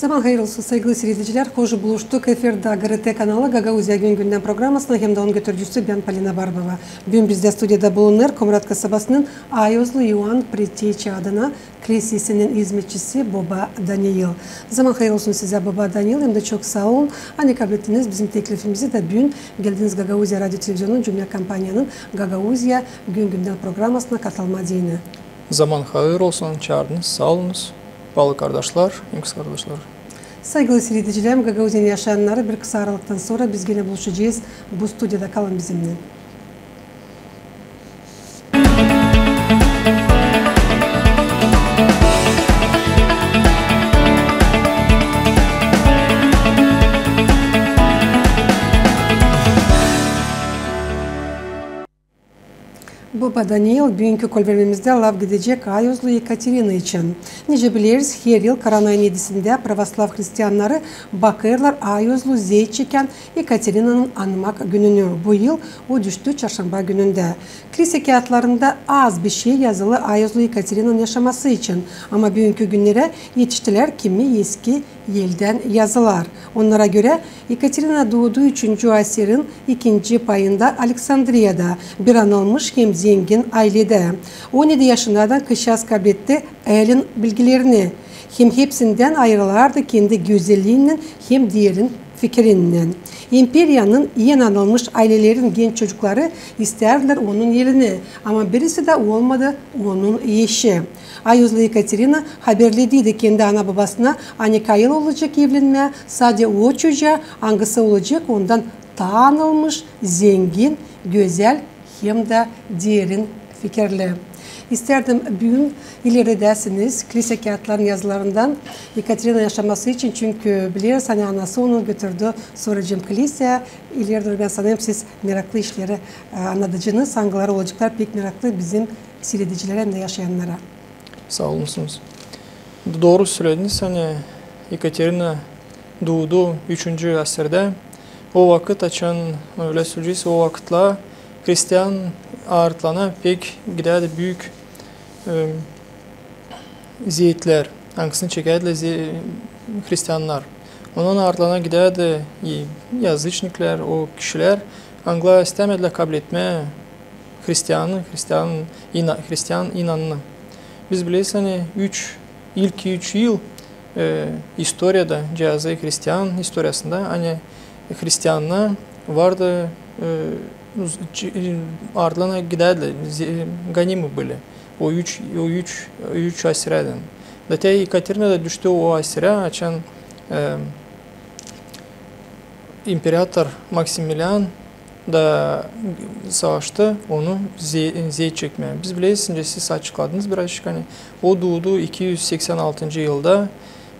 Zaman hayırlı olsun sevgili seyirciler. Hoş buluştuk. Efirde GRT kanalı Gagauzya Gün Gündem programmasına hem de onun götürücüsü ben Polina Barbova. Bugün bizde stüdyoda bulunur Komrat kasabasının Ayozlu Ioan Priteçi adına kilisesinin hizmetçisi Baba Daniil. Zaman hayırlı olsun size Baba Daniil. Hem de çok sağ olun. Hani kabul ettiniz bizim teklifimizi de bugün geldiniz Gagauzya Radyo Televizyonu'nun cümle kampanyanın Gagauzya Gün Gündem programmasına katılma diyene. Zaman hayırlı olsun. Çağırdınız. Sağ olunuz. Bağlı kardeşler, kız kardeşler. Saygılı seyircilerim, Gagauzya'nın yaşayanları bir kısa aralıktan sonra biz yine buluşacağız. Bu stüdyoda kalın bizimle. Baba Daniil, bugünkü kolvermemizde lav gidecek Ayozlu Yekaterina için. Nice biliriz, her yıl Karan ayın 7'sinde Pravoslav Hristiyanları bakırlar Ayozlu Zeyçiken Yekaterina'nın anmak gününü. Bu yıl o düştü çarşamba gününde. Kilise kağıtlarında az bir şey yazılı Ayozlu Yekaterina'nın yaşaması için. Ama bugünkü günlere yetiştiler kimi eski yelden yazılar. Onlara göre Yekaterina doğduğu 3. asırın 2. payında Aleksandriya'da bir anılmış hem zengin ailede. 17 yaşından kışas kabul etti elin bilgilerini. Hem hepsinden ayrılardı kendi güzelliğinin hem diğerin fikrinin. İmperiyanın iyi anılmış ailelerin genç çocukları isterdiler onun yerini. Ama birisi de olmadı onun eşi. Ayozlu Yekaterina haberlediydi kendi ana babasına Anikayıl olacak evlenme. Sadece o çocuğa hangisi olacak ondan tanınmış, zengin, güzel hem de diğerin fikirli. İsterdim bugün ileridesiniz kilise kağıtlarının yazılarından Yekaterina yaşaması için çünkü biliyoruz hani anası onu götürdü soracağım kilise. İleride ben sanırım siz meraklı işleri anlatıcınız, hangileri olacaklar pek meraklı bizim seyredicilere hem de yaşayanlara. Sağ olunuz. Doğru söylediniz hani Yekaterina doğdu 3. asırda. O vakit açan öyle söyleyeceğiz o vakitla Hristiyan ağırtlana pek giderdi büyük ziyetler. Hangisini çekerdiler Hristiyanlar. Onun ağırtlana giderdi yazıçnikler, o kişiler Angla istemediler kabul etme Hristiyan inanını. Biz biliyoruz hani ilk 3 yıl historiada cihazı Hristiyan historiasında hani Hristiyanlar vardı ardına giderdi ganimı были o 3 asırdan. Zaten Yekaterina da düştü o asıra açan imparator Maximilian da savaştı onu zeyt çekmeye. Biz biliyorsunuz siz açıkladınız birazcık hani o doğdu 286. yılda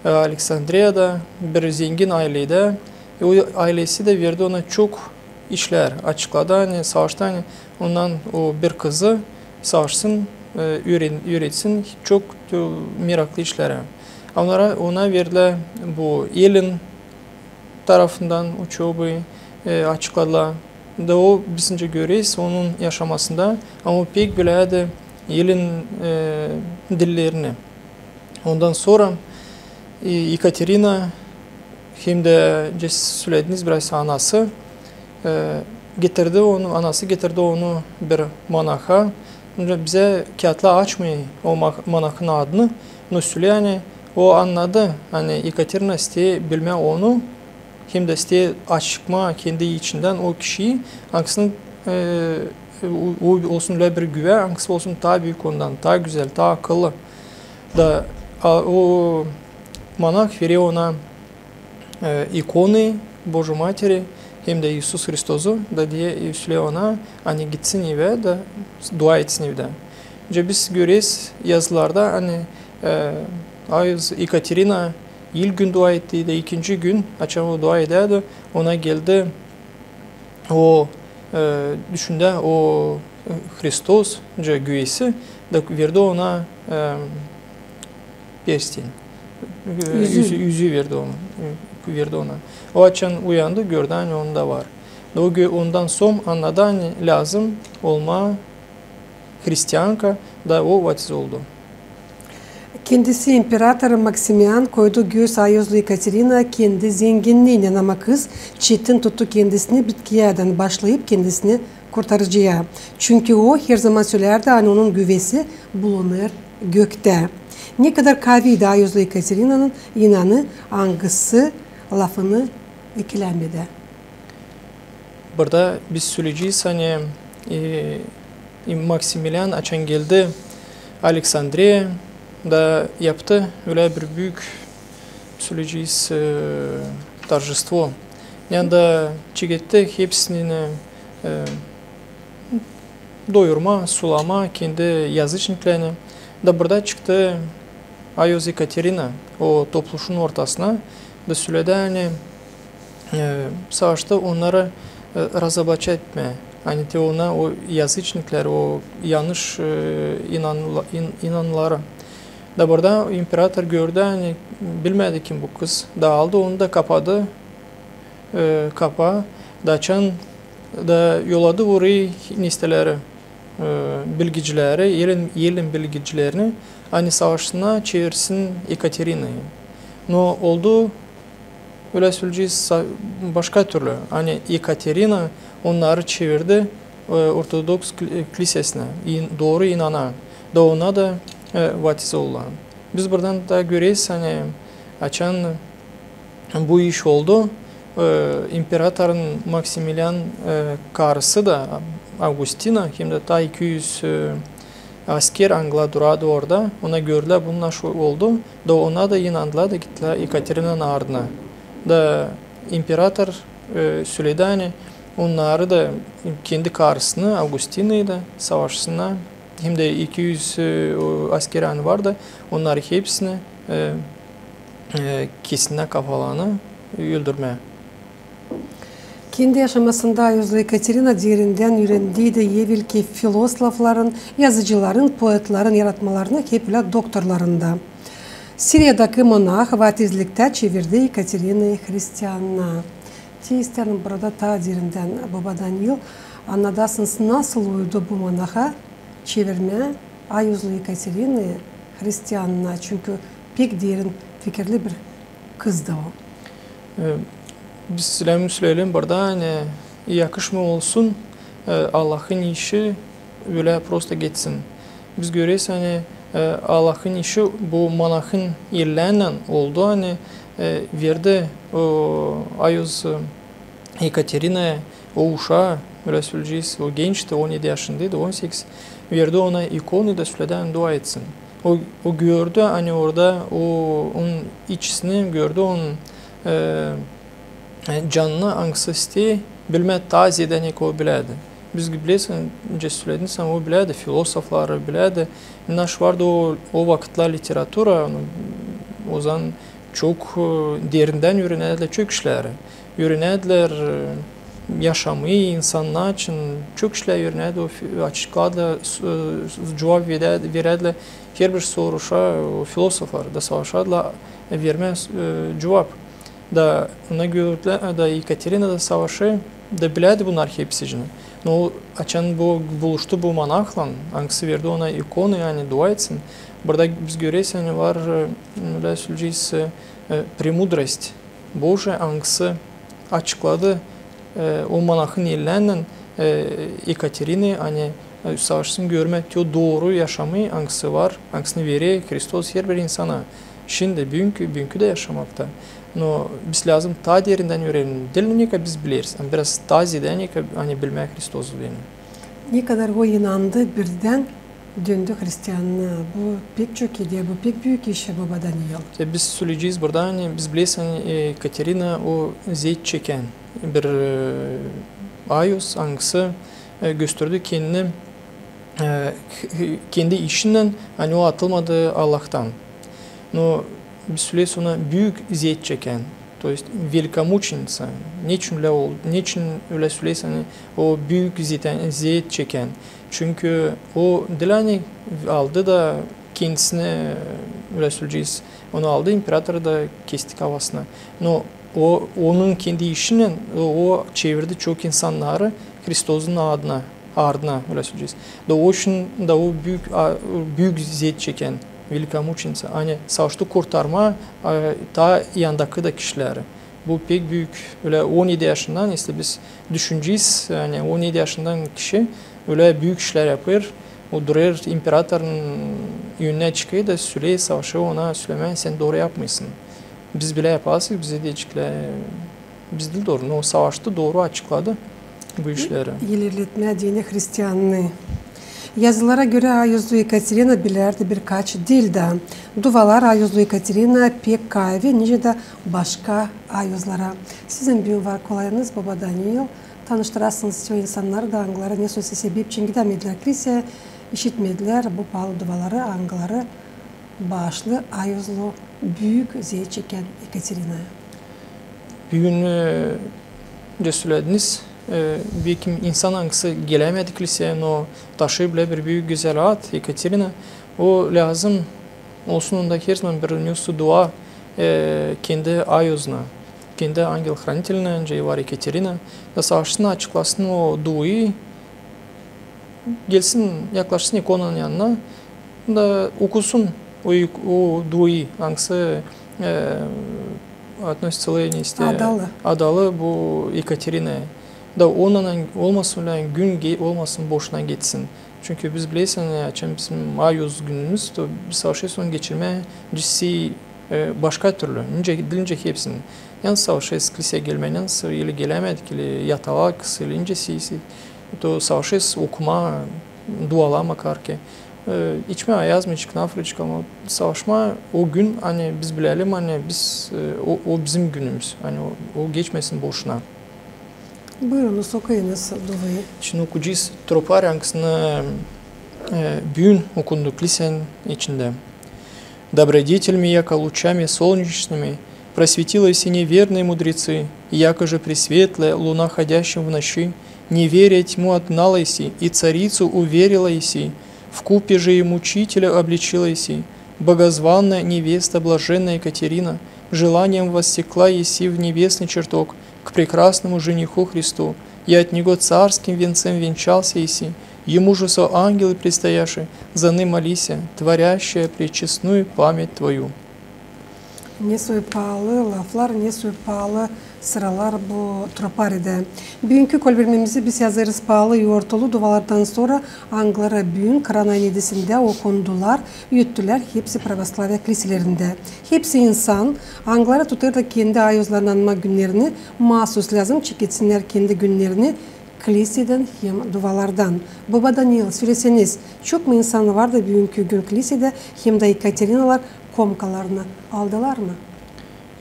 Aleksandriya'da bir zengin ailede o ailesi de verdi ona çok işler açıkladı hani savaşta hani ondan o bir kızı savaşsın öğretsin çok meraklı işlere. Ona verilen bu elin tarafından uçuğu açıkladılar. Da o bizce görüyoruz onun yaşamasında ama pek bileydi elin dillerini. Ondan sonra Yekaterina hem de söylediniz biraz anası anası getirdi onu bir monaha. Bize kağıtla açmayın o monahın adını. Nusuli hani o anladı. Hani Yekaterina isteye bilme onu hem de isteye açıkma kendi içinden o kişiyi hangisinin olsun öyle bir güve, hangisi olsun daha büyük ondan, daha güzel, daha akıllı. Da o monah veriyor ona ikonu Božu Materi hem de Isus Hristos'u da diye söylüyor ona hani gitsin eve da dua etsin evde. Biz görüyoruz yazılarda hani Yekaterina ilk gün dua etti de ikinci gün açan o dua ederdi. Ona geldi o düşünde o Hristos güveysi da verdi ona pestin. Yüzü verdi ona. O açan uyandı gördü hani onda var. Ondan sonra anladı hani lazım olma Hristiyanka da o vatiz oldu. Kendisi İmparator Maximian koydu göğüs Ayozlu Ekaterina kendi zenginliğiyle ama kız çetin tuttu kendisini bitkiyeden başlayıp kendisini kurtarıcıya. Çünkü o her zaman söylerdi hani onun güvesi bulunur gökte. Ne kadar kaviydi Ayozlu Ekaterina'nın inanı hangisi lafını eklemedi. Burada biz söyleyeceğiz hani Maximilian açan geldi Aleksandriye da yaptı öyle bir büyük söyleyeceğiz торжество. Yani da çiğnetti hepsini doyurma, sulama kendi yazıçniklerini. Da burada çıktı Ayoz Ekaterina o topluluğun ortasına da söyledi hani savaşta onları razabacı etme. Hani de ona o yazıçnikler, o yanlış inanları. Da burada imparator gördü hani bilmedi kim bu kız. Da aldı onu da kapadı. Kapağı da açan da yolladı orayı listeleri, bilgicileri, yelin bilgicilerini hani savaşına çevirsin Ekaterina'yı. No oldu öyle söyleyeceğiz başka türlü. Hani Ekaterina onları çevirdi Ortodoks kilisesine, doğru inana. Da ona da vatiz oldu. Biz buradan da görüyoruz hani açan bu iş oldu. İmparatorun Maximilian karısı da Augustina hem de ta 200 asker Angla duradı orada. Ona gördüler bunun aşı oldu. Da ona da inandılar da gittiler Ekaterina'nın ardına. Da imparator söyledi hani onları da kendi karısını Augustina'yı da savaşsına hem de 200 asker vardı. Onları hepsini kesine kafalarını öldürmeye. Kendi yaşamasında Ayozlu Ekaterina derinden öğrendiği de evvelki filozofların, yazıcıların, poetlerin yaratmalarını hep öyle doktorlarında. Sirya'daki monah vatizlikte çevirdi Ekaterina'yı Hristiyan'a. İsterim burada ta derinden Baba Daniel anladasınız nasıl uydu bu monaha çevirme Ayozlu Ekaterina'yı Hristiyan'a. Çünkü pek derin fikirli bir kızdı o. Biz söyleyelim burada hani yakışma olsun Allah'ın işi böyle prosta geçsin. Biz görüyoruz hani Allah'ın işi bu monahın illerle oldu hani verdi o Ayoz Ekaterina'ya o uşağı öyle söyleyeceğiz o gençti 17 yaşındaydı 18 verdi ona ikonu da söyledi dua etsin. O gördü hani orada onun içsini gördü onun canlı anksiyeti bilmedi taziyeden o biledi. Biz biliyorsun önce söyledin sen o biledi filozofları biledi. Naş vardı o vakitler literatura o zaman çok derinden öğrenediler çok işleri. Öğrenediler yaşamayı insanlar için çok işler öğrenediler. Açıkladılar cevap verediler. Her bir soruşa filozoflar da savaşadılar vermez cevap. Da ona gördüler da Ekaterina da savaşı da biledi bunlar hepsini. No açan bu buluştu bu monahla, hangisi verdi ona ikonu yani dua etsin. Burada biz görüyoruz yani var öyle söyleyeceğiz pремудрость Boże hangisi açıkladı o monahın illerle Ekaterina'yı hani savaşsın görmek diyor doğru yaşamayı hangisi var, hangisini veriyor Hristos her bir insana. Şimdi bugünkü de yaşamakta. No biz lazım ta derinden öğrenelim. Dilini biz biliriz. Biraz ta ziden hani bilmek Hristos'u yani. Ne kadar o inandı birden döndü Hristiyanlığa. Bu pek çok iyi, bu pek büyük iş Baba Daniel. Biz söyleyeceğiz burada hani biz biliyoruz hani Katerina o zeyt çeken bir Ayos hangisi gösterdi kendini kendi işinden hani o atılmadı Allah'tan. No bir süre sonra büyük eziyet çeken, то есть великомученица, niçin öyle söyleysen o büyük eziyet çeken. Çünkü o Dilani aldı da kendisine öyle söyleyeceğiz. Onu aldı imparator da kesti kafasına. No onun kendi işinin o çevirdi çok insanları Hristos'un ardına öyle söyleyeceğiz. Da o için da o büyük eziyet çeken великомученица. Hani savaşta kurtarma ta yandaki da kişileri. Bu pek büyük. Öyle 17 yaşından işte biz düşünceyiz. Yani 17 yaşından kişi öyle büyük işler yapıyor. O duruyor imparatorun önüne çıkıyor da Süleyman savaşı ona Süleyman sen doğru yapmışsın. Biz bile yaparsak bize diyecekler biz değil doğru. O savaşta doğru açıkladı bu işleri. İlerletme dini Hristiyanlığı. Yazılara göre Ayozlu Ekaterina bilirdi birkaç dilde. Duvalar Ayozlu Ekaterina pek kahve, nice de başka Ayozlara. Sizin büyük var kolayınız Baba Daniel. Tanıştırasınız o insanları da Anglara ne sözü sebep için gidemediler. Kilise işitmediler bu pahalı duvaları, Angları bağışlı Ayozlu büyük zey çeken Ekaterina'ya. Bugün de söylediniz. Bir insan hangisi gelemedi kiliseye, o taşı bile bir büyük güzel at Ekaterina. O lazım olsun ondaki her zaman bir nüsu dua kendi Ayoz'una, kendi Angel Hraniteline önce var Ekaterina. Da savaşsın açıklasın o duayı, gelsin yaklaşsın ikonanın yanına da okusun o duayı hangisi относится adalı bu Ekaterina'ya. Da onunla olmasın gün olmasın boşuna geçsin. Çünkü biz bilirsin bizim Ayoz günümüz da bir savaşı son geçirme cisi başka türlü. Dilince hepsinin. Yani savaşı kiliseye gelmenin ile gelemedik ile yatağa kısılınca to savaşı okuma dualama karki. İçme yazma hiç knafriçka ama savaşma o gün hani biz bilelim hani biz o bizim günümüz. Hani o geçmesin boşuna. Buyurunuz okuyunuz duayı. Şimdi okuyacağız. Tropar yankısına büyün okundu kilisenin içinde. Добродетельми, яко лучами солнечными, просветила сине верные мудрецы, и яко же пресветлая луна, ходящим в ночи, не веря тьму отгнала еси, и царицу уверила еси, вкупе же и мучителя обличила еси, богозванная невеста блаженная Екатерина, желанием воссекла еси в небесный чертог к прекрасному жениху Христу, и от него царским венцем венчался еси, ему же со ангелы предстояши, за ны молися, творящая пречестную память Твою. Ne soypalı laflar, ne soypalı sıralar bu troparide. Bugünkü kolbirmemizi biz yazarız pahalı yortulu duvalardan sonra Anglara büyün Karanay Nedisi'nde okundular, yüttüler hepsi Pravoslavya kiliselerinde. Hepsi insan, Anglara tutar da kendi ayozlarını anma günlerini mahsus lazım çeketsinler kendi günlerini kiliseden hem duvalardan. Baba Daniel söyleseniz çok mu insan var da bugünkü gün kilisede hem de Ekaterinalar komkalarını aldılar mı?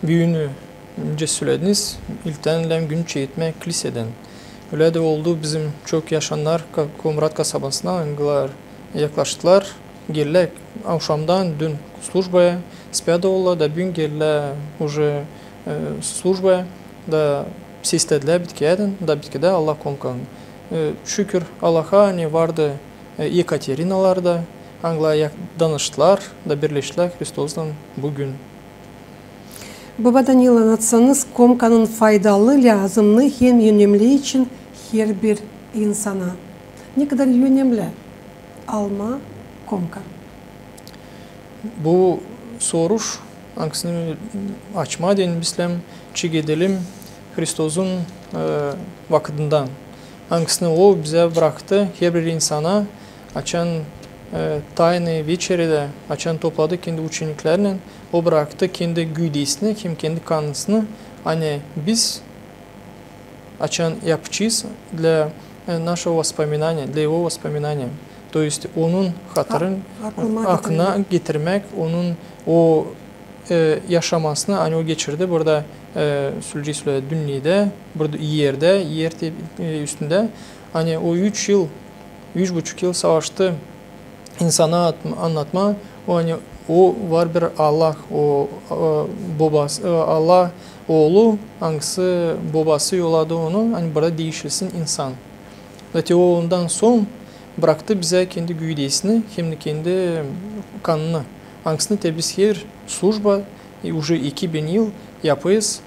Büyünü önce söylediniz. İlten gün çeğitme kiliseden. Öyle de oldu bizim çok yaşanlar Komrat kasabasına Anglar yaklaştılar. Geldiler akşamdan dün службая, спят oldu da bugün geldiler уже службая da sistediler bitkeden da bitkede Allah komkan. Şükür Allah'a hani vardı Ekaterinalar da Angla danıştılar da birleştiler Hristos'tan bugün. Baba Daniel anlatsanız komkanın faydalı, lazımlı hem önemli için her bir insana. Ne kadar önemli alma komka? Bu soruş hangisini açma deyin bislem çiğedelim Hristos'un vaktinden. Hangisini o bize bıraktı her bir insana açan Tayını Вечер'de açan topladı kendi ученикlerine, o bıraktı kendi güdesini, hem kendi kanısını. Hani biz açan yapacağız для нашего воспоминания, для его воспоминания. То есть onun hatırın aklına getirmek, onun o yaşamasını hani o geçirdi. Burada söyleyeceğiz dünyada, burada yerde, yer üstünde. Hani o 3 yıl, 3,5 yıl savaştı. İnsana anlatma, o var bir Allah, o babası, Allah oğlu hangisi babası yolladı onu, hani burada değişilsin insan. Zaten o ondan son bıraktı bize kendi güydesini, hem de kendi kanını. Hangisini de biz her служба, уже 2000 yıl yapıyız,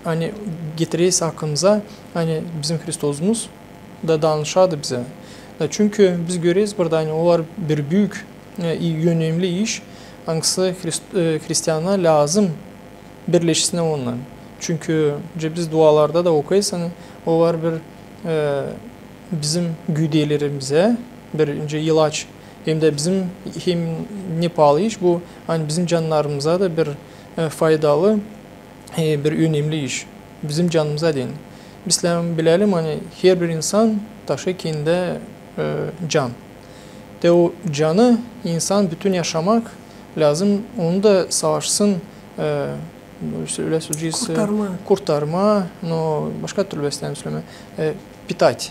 hani getiririz aklımıza, hani bizim Hristos'umuz da danışadı bize. Çünkü biz görüyoruz burada hani o var bir büyük önemli iş. Hangisi Hristiyanlar lazım birleşsine onunla. Çünkü biz dualarda da okuysan o var bir bizim güdeylerimize birinci ilaç hem de bizim hem ne pahalı iş bu hani bizim canlarımıza da bir faydalı bir önemli iş. Bizim canımıza değil. Biz bilelim hani her bir insan taşı kendi can. De o canı insan bütün yaşamak lazım. Onu da savaşsın öyle söyleyeceğiz. Kurtarma. No, başka türlü beslenem söyleme. Питать.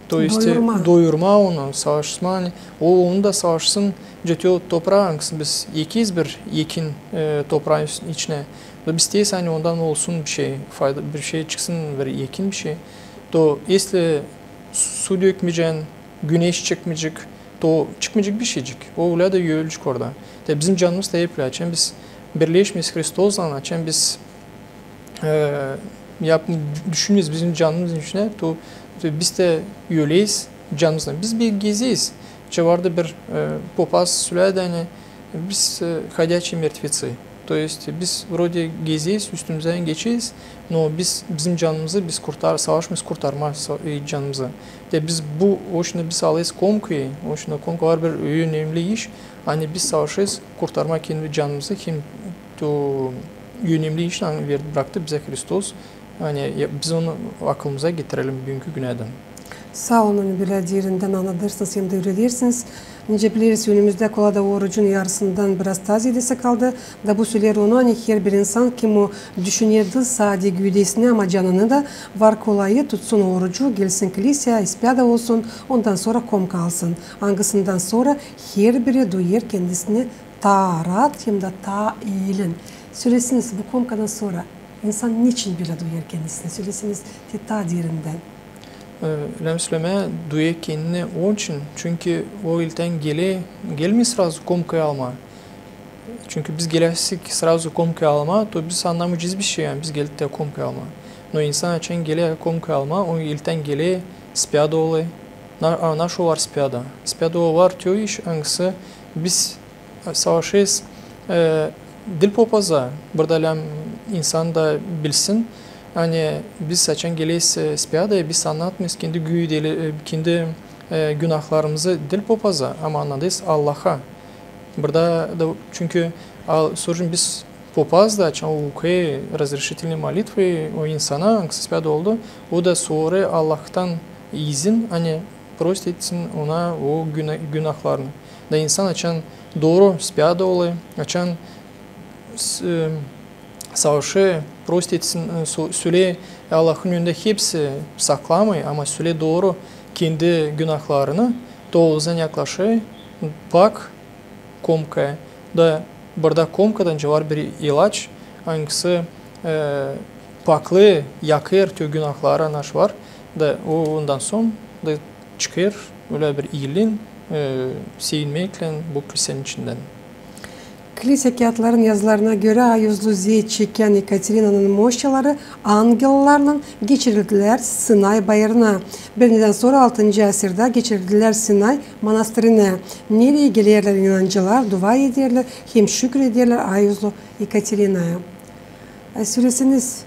То есть doyurma onu, savaşma. Hani, onu da savaşsın. Cetio toprağı biz ekiyiz bir ekin toprağın içine. Biz deyiz hani ondan olsun bir şey, fayda bir şey çıksın bir ekin bir şey. To если su dökmeyeceksin, güneş çıkmayacak, to çıkmayacak bir şeycik. O öyle de yöyülecek orada. De bizim canımız da hep öyle. Biz birleşmeyiz Hristos'la açan biz düşünmeyiz bizim canımızın içine. To biz de öyleyiz canımızla. Biz bir geziyiz. Çevarda bir popaz söyledi hani biz ходячие мертвецы. То есть biz вроде geziyiz, üstümüzden geçiyiz. No bizim canımızı biz savaşmayız kurtarma canımızı. De biz bu oşuna biz alıyız komkuyu. Oşuna komku var bir önemli iş. Hani biz savaşıyız kurtarma kendi canımızı kim to önemli iş bıraktı bize Hristos. Hani biz onu aklımıza getirelim bugünkü güneden. Sağ olun bile yerinden anladırsınız hem de öğrenirsiniz. Nece biliriz önümüzde kolada orucun yarısından biraz taziyedesi kaldı. Da bu söyler onu hani her bir insan kim o düşünüyordu sadece güdesini ama canını da var kolayı tutsun orucu gelsin kiliseye ispiyada olsun ondan sonra kom kalsın. Hangisinden sonra her biri duyar kendisini ta rahat hem de ta iyilin. Söylesiniz bu komkadan sonra insan niçin bile duyar kendisini söylesiniz ta derinden. Söyleme duyuyor kendini onun için. Çünkü o ilten gelmeyi sırası komkaya alma. Çünkü biz gelersek sırası komkaya alma, to biz anlamayacağız bir şey yani biz gelip de komkaya alma. No insan için gele komkaya alma, o ilten gele spiyada olay. Naşo var spiyada. Spiyada var diyor iş hangisi biz savaşıyız. Dil popaza, burada insan da bilsin. Hani biz saçan geleyiz spiyadaya biz anlatmayız kendi günahlarımızı dil popaza ama anladıyız Allah'a. Burada da çünkü sorun biz popaz da açan okuyu разрешительные молитвы o insana spiyada oldu. O da sonra Allah'tan izin hani prost etsin ona o günahlarını. Da insan açan doğru spiyada olayı açan savaşı prost etsin, söyle Allah'ın önünde hepsi saklamay ama söyle doğru kendi günahlarını doğrudan yaklaşay bak komkaya da burada komkadan var bir ilaç hangisi paklı yakır tüm günahlara naş var da ondan son da çıkır öyle bir iyiliğin sevinmekle bu kilisenin içinden. Kilise kağıtların yazılarına göre ayuzlu zeyt çeken Ekaterina'nın moşyaları angellarla geçirildiler Sinay bayırına. Birden sonra 6. asırda geçirildiler Sinay manastırına. Nereye gelirler inancılar, dua ederler, hem şükrederler ayuzlu Ekaterina'ya. Söyleseniz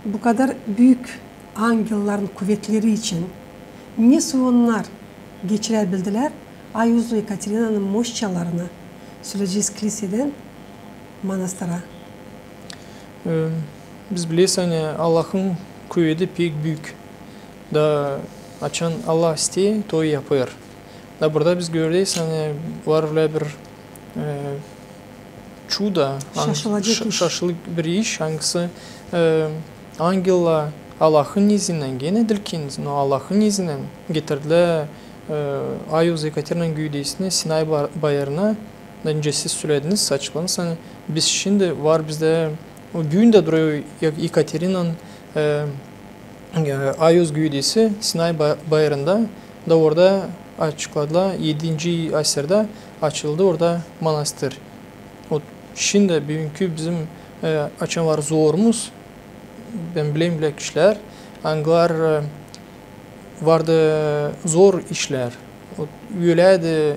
bu kadar büyük angelların kuvvetleri için nasıl onlar geçirebildiler ayuzlu Ekaterina'nın moşyalarını? Söyleyeceğiz kiliseden manastıra. Biz biliyoruz hani Allah'ın kuvveti pek büyük. Da açan Allah isteği to yapıyor. Da burada biz görüyoruz hani var öyle bir çuda, şaşılık bir iş hangisi angella Allah'ın izinden gene dilkiniz, no Allah'ın izinden getirdiler Ayuz Ekaterinan güydesini Sinay bayırına. Önce siz söylediniz, açıkladınız. Hani biz şimdi var bizde o gün de duruyor Ekaterina'nın Ayuz güydesi Sinay bayırında da orada açıkladılar. 7. asırda açıldı orada manastır. O şimdi bugünkü bizim açan var zorumuz. Ben bileyim kişiler. Anglar vardı zor işler. Üyelerdi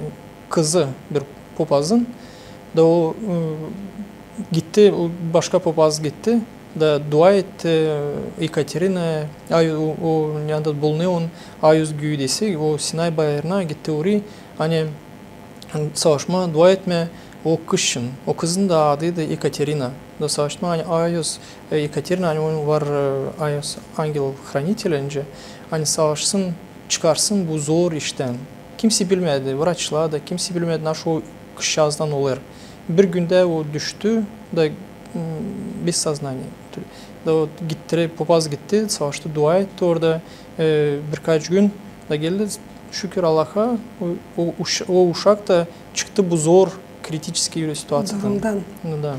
kızı bir papazın da o gitti, o başka papaz gitti da dua etti Ekaterina, o yanında bulunan Ayuz güydesi, o Sinay bayırına gitti oraya, hani savaşma, dua etme, o kışın, o kızın da adıydı Ekaterina. Da savaşma, hani Ayuz, Ekaterina, hani onun var Ayuz angel-hranитель önce, hani savaşsın, çıkarsın bu zor işten. Kimse bilmedi, vraçlar da kimse bilmedi nasıl o kış yazdan olur. Bir günde o düştü da без сознания. Da o gitti, papaz gitti, savaştı, dua etti orada birkaç gün da geldi. Şükür Allah'a o uşak da çıktı bu zor, kritik situasyondan. Da.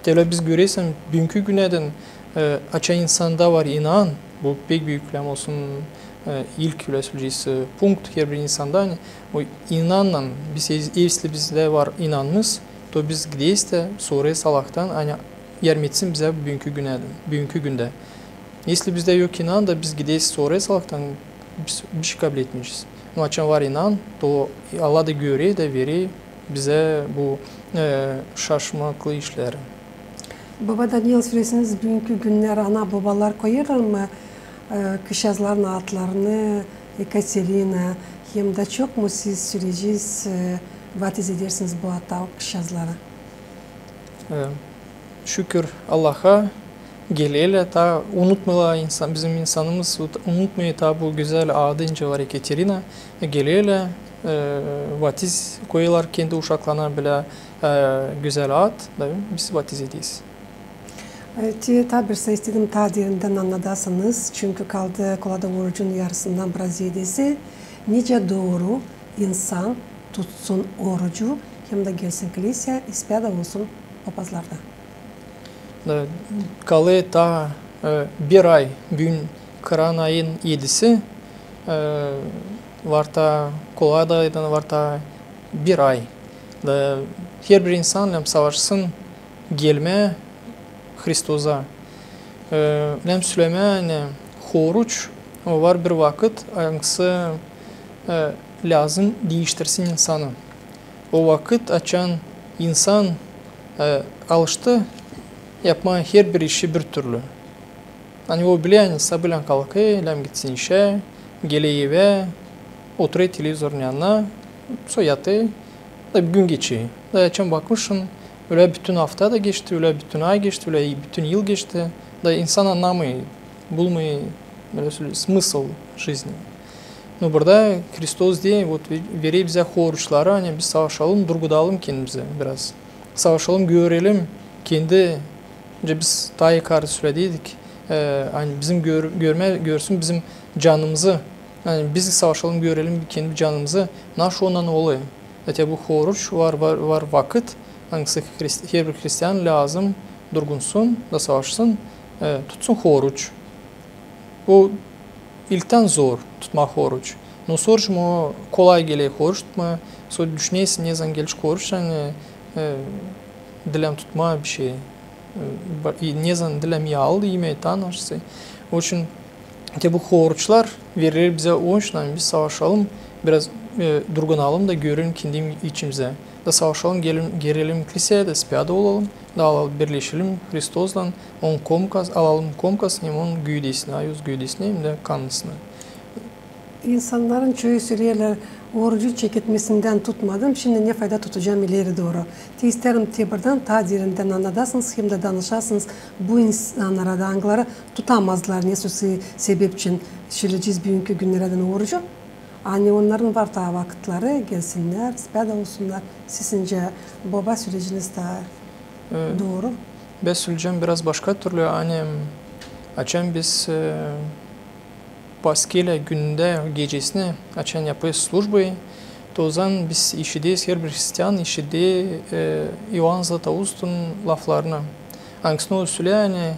Tabi biz görüyoruz, bugünkü güneden açan insanda var inan, bu pek büyük olsun ilk üreticisi punkt her bir insanda hani, o inanla biz evsli bizde var inanımız, to biz gideyiz de sonra salaktan hani yermetsin bize bugünkü günde. Если bizde yok inan da biz gideyiz sonra salaktan biz bir şey kabul etmeyeceğiz. Ama açan var inan, to Allah da görüyor da veriyor bize bu şaşmaklı işleri. Baba Daniel söyleseniz bugünkü günler ana babalar koyarlar mı kış yazların adlarını Ekaterina hem de çok mu siz süreciz vatiz edersiniz bu hatta kış yazları? Şükür Allah'a geleyle ta unutmala insan bizim insanımız unutmuyor ta bu güzel adınca var Ekaterina geleyle vatiz koyular kendi uşaklarına bile güzel ad da biz vatiz ediyiz. Tabirse istedim tadirinden anladasınız çünkü kaldı kolada orucun yarısından biraz yedisi nice doğru insan tutsun orucu hem de gelsin kilise ispiyada olsun papazlarda. Kalı ta bir ay bugün Kıran ayın 7'si var ta koladaydan var ta bir ay da her bir insan savaşsın gelme Hristoza. Lem Süleyman'e horuç var bir vakit hangisi lazım değiştirsin insanı. O vakit açan insan alıştı yapmaya her bir işi bir türlü. Hani o bilen sabılan kalkıyor, lem gitsin işe, geliyor eve, oturuyor televizyonun yanına, soyatı da bir gün geçiyor. Da açan bakmışsın, öyle bütün hafta da geçti, öyle bütün ay geçti, öyle bütün yıl geçti. Da insan anlamıyor, bulmuyor смысл жизни. Но burada Hristos diye veriyor bize horuçları, hani biz savaşalım, durgudalım kendimize biraz. Savaşalım, görelim kendi, önce biz daha yukarı söyledik, hani bizim görsün bizim canımızı, yani biz savaşalım, görelim kendi canımızı, nasıl ondan oluyor. Zaten bu horuç var vakit, hangisi her bir Hristiyan lazım durgunsun da savaşsın, tutsun horuç. Bu ilkten zor tutmak horuç. No soruç mu kolay geliyor horuç tutma, sonra düşünüyorsun ne zaman gelir horuç, hani dilem tutma bir şey. Ne zaman dilem yağlı yemeği tanışsı. O için bu horuçlar verir bize o için biz savaşalım, biraz durgunalım da görün kendi içimize. Da savaşalım, gelelim kiliseye de spiyada olalım, da alalım, birleşelim Hristos'la, onun alalım komkasını, onun güydesini, ayuz güydesini hem de kanlısını. İnsanların çoğu söylüyorlar, orucu çekitmesinden tutmadım, şimdi ne fayda tutacağım ileri doğru. İsterim tebrden, tadirinden anladasınız, hem de danışasınız bu insanlara, dağınıklara tutamazlar. Ne sebep için şöyleceğiz bugünkü günlerden orucu. Hani onların var daha vakitleri, gelsinler, ispiyada olsunlar. Sizince baba süreciniz daha doğru. Ben söyleyeceğim biraz başka türlü, hani açan biz Paskele günde gecesini açan yapıyor slujbayı. O zaman biz işideyiz, her bir Hristiyan işide Ioan Zlatoust'un laflarını. Hangisini o söylüyor, hani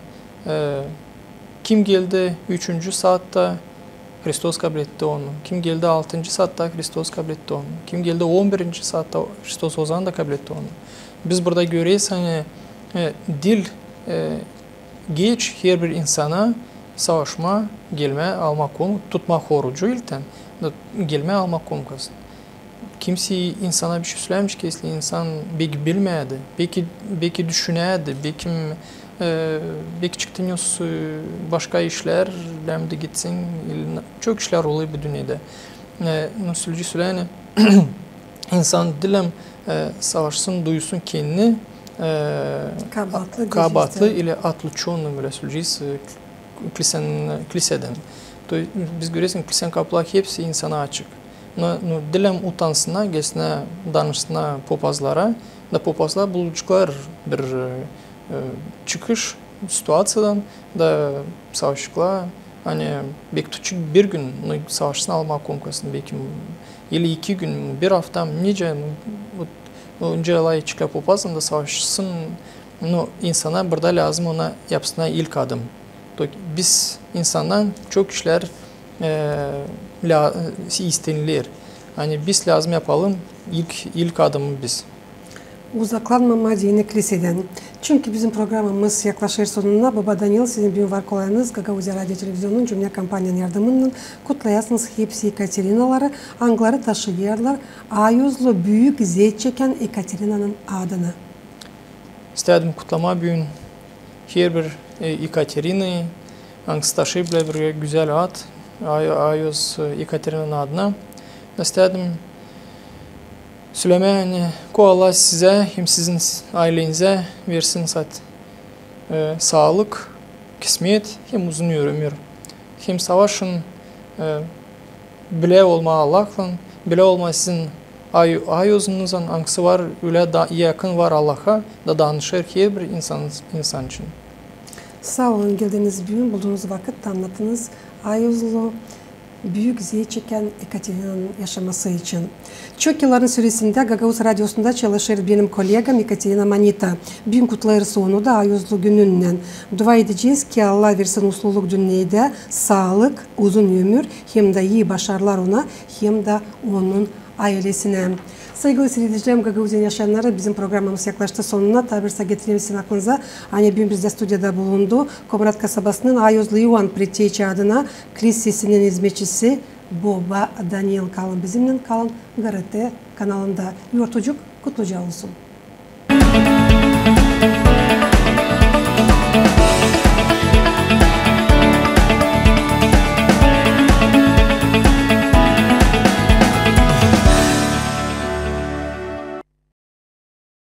kim geldi 3. saatte Hristos kabul etti onu. Kim geldi 6. saatte Hristos kabul etti onu. Kim geldi 11. saatte Hristos o zaman da kabul etti onu. Biz burada görüyoruz, hani dil geç her bir insana savaşma, gelme, alma tutma horucu ilten, gelme, alma komkasın. kimse insana bir şey söylemiş ki insan belki bilmedi, belki düşünedi, belki çıktınız başka işler, demde gitsin, çok işler oluyor bu dünyada. Nasıl söyleyeyim, insan dilem savaşsın, duysun kendini, kabatlı ile atlı çoğunluğu böyle söyleyeceğiz kiliseden. Biz görüyoruz kilisenin kapıları hepsi insana açık. Dilem utansına, geçsine danışsına popazlara, da popazlar bulacaklar bir çıkış situasyondan da savaşçılar hani belki küçük bir gün savaşsın alma konkursunun belki ili 2 gün, bir hafta nice önce alay çıkla popazın da savaşsın insana burada lazım ona yapsına ilk adım. Biz insandan çok işler istenilir. Hani biz lazım yapalım ilk adımı biz. Uzaklanmama dini kiliseden. Çünkü bizim programımız yaklaşır sonuna. Baba Daniel, sizin bir var kolayınız. Gagavuzya Radyo Televizyon'un cümle kampanyanın yardımından kutlayasınız hepsi Ekaterinaları, angları taşıyarlar. Ayuzlu büyük zeyt çeken Ekaterina'nın adını. İstedim kutlama bugün her bir Ekaterina'yı, angsı taşıyıp bir güzel ad, Ayuz Ekaterina'nın adına. İstedim söylemeye ki Allah size hem sizin ailenize versin sağlık, kısmet hem uzun ömür. Hem savaşın bile olma Allah'la, bile olma sizin ayozunuzun angsı var, öyle da yakın var Allah'a da danışır her bir insan için. Sağ olun, geldiğiniz bugün bulduğunuz vakit anlattınız. Ayozlu büyük zeyt çeken Ekaterina'nın yaşaması için. Çok yılların süresinde Gagavuz Radyosu'nda çalışır benim kolegam Ekaterina Manita. Bugün kutlarız onu da Ayozlu gününden. Dua edeceğiz ki Allah versin mutluluk dünyada, sağlık, uzun ömür, hem de iyi başarılar ona, hem de onun ailesine. Saygılı seyredicilerim, Gagavuz'un yaşayanları bizim programımız yaklaştı sonuna. Tabirse getirirsin aklınıza. Hani bugün bizde stüdyoda bulundu. Komrat kasabasının Ayozlu Ivan Preteyçi adına kilisesinin hizmetçisi Baba Daniel kalın bizimle kalın. GRT kanalında. Yortucuk kutluca olsun.